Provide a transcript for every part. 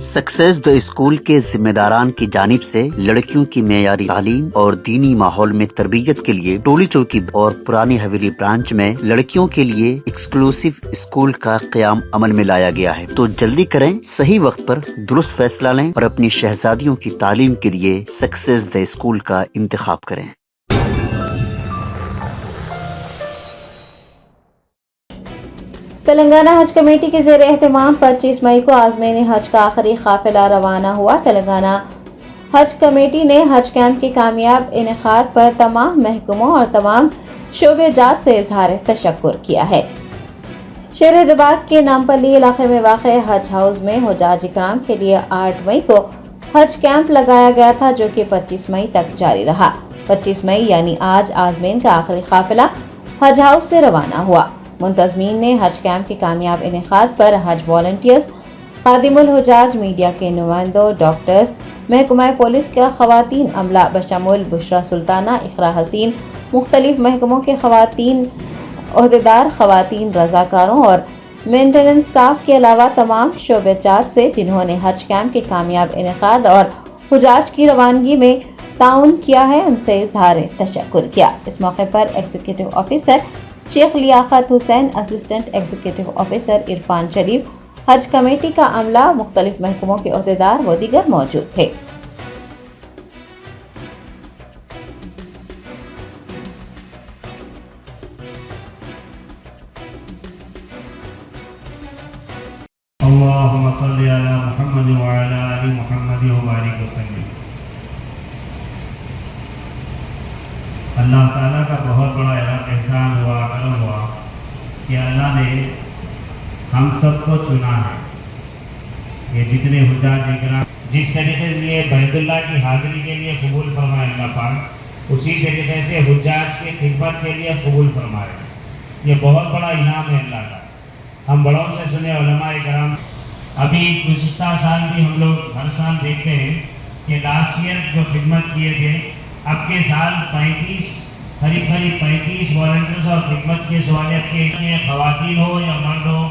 Success the school کے ذمہ داران کی جانب سے لڑکیوں کی معیاری تعلیم اور دینی ماحول میں تربیت کے لیے ٹولی چوکی اور پرانی حویلی برانچ میں لڑکیوں کے لیے ایکسکلوسیو اسکول کا قیام عمل میں لایا گیا ہے۔ تو جلدی کریں، صحیح وقت پر درست فیصلہ لیں اور اپنی شہزادیوں کی تعلیم کے لیے سکسیس دا اسکول کا انتخاب کریں۔ تلنگانہ حج کمیٹی کے زیر اہتمام 25 مئی کو عازمین حج کا آخری قافلہ روانہ ہوا۔ تلنگانہ حج کمیٹی نے حج کیمپ کے کامیاب انعقاد پر تمام محکموں اور تمام شعبہ جات سے اظہار تشکر کیا ہے۔ شہر حیدرآباد کے نامپلی علاقے میں واقع حج ہاؤس میں حجاج اکرام کے لیے 8 مئی کو حج کیمپ لگایا گیا تھا، جو کہ 25 مئی تک جاری رہا۔ 25 مئی یعنی آج عازمین کا آخری قافلہ حج ہاؤس سے روانہ ہوا۔ منتظمین نے حج کیمپ کے کامیاب انعقاد پر حج والنٹیئرز، خادم الحجاج، میڈیا کے نمائندوں، ڈاکٹرز، محکمہ پولیس کا خواتین عملہ بشمول بشرا سلطانہ، اقرا حسین، مختلف محکموں کے خواتین عہدیدار، خواتین رضاکاروں اور مینٹیننس سٹاف کے علاوہ تمام شعبہ جات سے جنہوں نے حج کیمپ کے کامیاب انعقاد اور حجاج کی روانگی میں تعاون کیا ہے، ان سے اظہار تشکر کیا۔ اس موقع پر ایگزیکٹو آفیسر شیخ لیاقت حسین، اسسٹنٹ ایگزیکٹو آفیسر عرفان شریف، حج کمیٹی کا عملہ، مختلف محکموں کے عہدیدار و دیگر موجود تھے۔ اللهم صل على محمد وعلى آل محمد وبارك وسلم۔ اللہ تعالیٰ کا بہت بڑا احسان ہوا، کرم ہوا کہ اللہ نے ہم سب کو چنا ہے۔ یہ جتنے حجاج اکرام جس طریقے سے بیت اللہ کی حاضری کے لیے قبول فرمائے اللہ پاک، اسی طریقے سے حجاج کی خدمت کے لیے قبول فرمائے۔ یہ بہت بڑا انعام ہے اللہ کا۔ ہم بڑوں سے سنے علماء کرام، ابھی گزشتہ سال بھی ہم لوگ ہر سال دیکھتے ہیں کہ لاسٹ ایئر جو خدمت کیے تھے، اب کے سال 35 والنٹیئرز اور خدمت کے سہولیت کے خواتین ہو یا مرد ہو،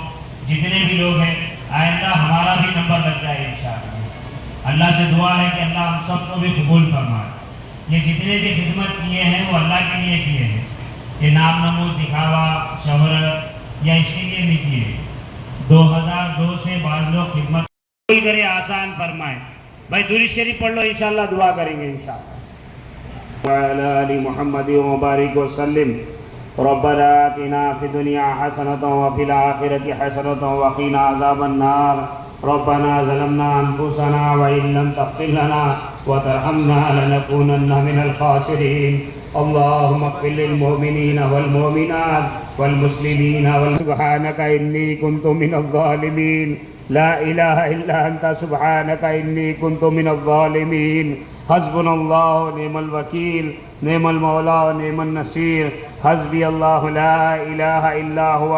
جتنے بھی لوگ ہیں، آئندہ ہمارا بھی نمبر لگ جائے انشاءاللہ۔ اللہ سے دعا ہے کہ اللہ ہم سب کو بھی قبول فرمائے۔ یہ جتنے بھی خدمت کیے ہیں وہ اللہ کے لیے کیے ہیں، یہ نام نمود، دکھاوا، شہرت یا اس کے لیے نہیں کیے۔ 2002 سے بعض لوگ خدمت کوئی کرے، آسان فرمائے۔ بھائی درود شریف پڑھ لو، انشاءاللہ دعا کریں گے انشاءاللہ۔ وعلى آل محمد وبارك وسلم۔ ربنا آتنا في الدنيا حسنة وفي الآخرة حسنة وقنا عذاب النار۔ ربنا ظلمنا أنفسنا وإن لم تغفر لنا وترحمنا لنكونن من الخاسرين۔ اللهم اغفر للمؤمنين والمؤمنات والمسلمين سبحانك إني كنت من الظالمين۔ لا إله إلا أنت سبحانك إني كنت من الظالمين۔ حسبنا الله ونعم الوكيل، نعم المولى ونعم النصير، حسبي الله لا إله إلا هو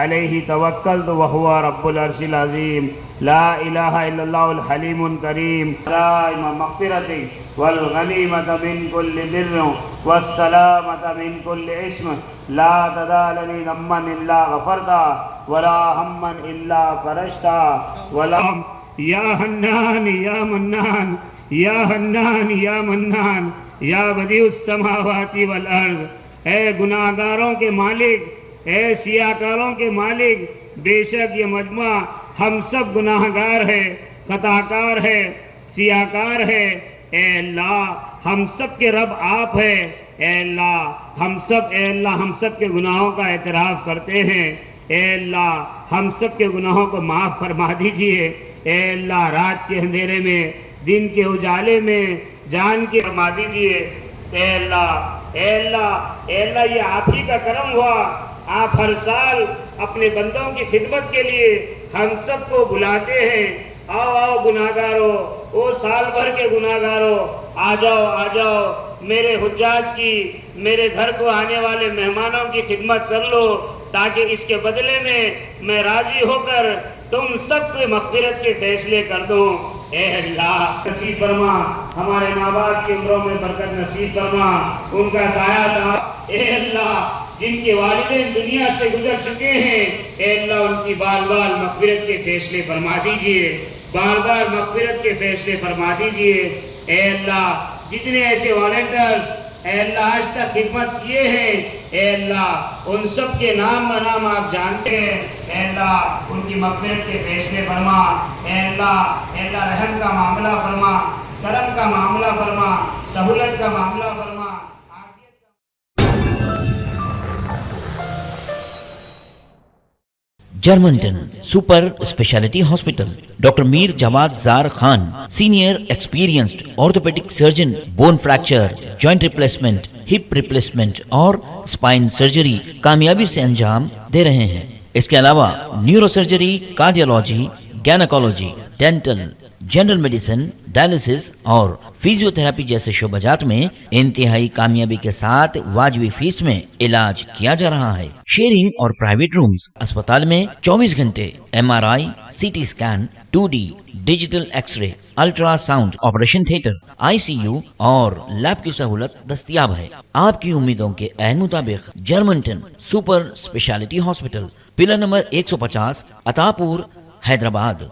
عليه توكلت وهو رب العرش العظيم۔ لا إله إلا الله الحليم الكريم، دائم مغفرتي والغنيمة من كل بر والسلامة من كل اسم، لا تدع لي ذنبا إلا غفرته ولا هما إلا فرجته ولا يا حنان يا منان یا حنان یا منان یا بدیع السماوات والارض۔ اے گناہ گاروں کے مالک، اے سیاکاروں کے مالک، بے شک یہ مجمع ہم سب گناہ گار ہے، خطا کار ہے، سیاکار ہے۔ اے اللہ ہم سب کے رب آپ ہے۔ اے اللہ ہم سب کے گناہوں کا اعتراف کرتے ہیں۔ اے اللہ ہم سب کے گناہوں کو معاف فرما دیجئے۔ اے اللہ رات کے اندھیرے میں، دن کے اجالے میں جان کے فرما دیجیے۔ اے اللہ اے اللہ اے اللہ، یہ آپ ہی کا کرم ہوا۔ آپ ہر سال اپنے بندوں کی خدمت کے لیے ہم سب کو بلاتے ہیں۔ آؤ آؤ گناہ گارو، او سال بھر کے گناہ گارو، آ جاؤ آ جاؤ، میرے حجاج کی، میرے گھر کو آنے والے مہمانوں کی خدمت کر لو، تاکہ اس کے بدلے میں راضی ہو کر تم سب کو مغفرت کے فیصلے کر دوں۔ اے اللہ نصیب فرما، ہمارے ماں باپ کی عمروں میں برکت نصیب فرما، ان کا سایہ تھا۔ اے اللہ جن کے والدین دنیا سے گزر چکے ہیں، اے اللہ ان کی بال بال مغفرت کے فیصلے فرما دیجئے۔ بار بار مغفرت کے فیصلے فرما دیجئے. اے اللہ جتنے ایسے والنٹرز اے اللہ آج تک خدمت کیے ہیں اے اللہ ان سب کے نام بنام آپ جانتے ہیں. اے اللہ ان کی مغفرت کے فیصلے فرما. اے اللہ رحم کا معاملہ فرما, کرم کا معاملہ فرما, سہولت کا معاملہ فرما. Germanton super speciality hospital. Doctor Mir Jawad Zar Khan, senior experienced orthopaedic surgeon, bone fracture, joint replacement, hip replacement اور اسپائن سرجری کامیابی سے انجام دے رہے ہیں. اس کے علاوہ neuro surgery, cardiology, gynaecology, dental, general medicine, dialysis اور فزیو تھراپی جیسے شعبات میں انتہائی کامیابی کے ساتھ واجبی فیس میں علاج کیا جا رہا ہے. شیئرنگ اور پرائیویٹ رومز. اسپتال میں 24 گھنٹے M R I, C T scan, 2D digital X ray, ultrasound, operation theatre, ICU اور لیب کی سہولت دستیاب ہے. آپ کی امیدوں کے عین مطابق Germanton super speciality hospital, pillar number 150, عطا پور, حیدرآباد.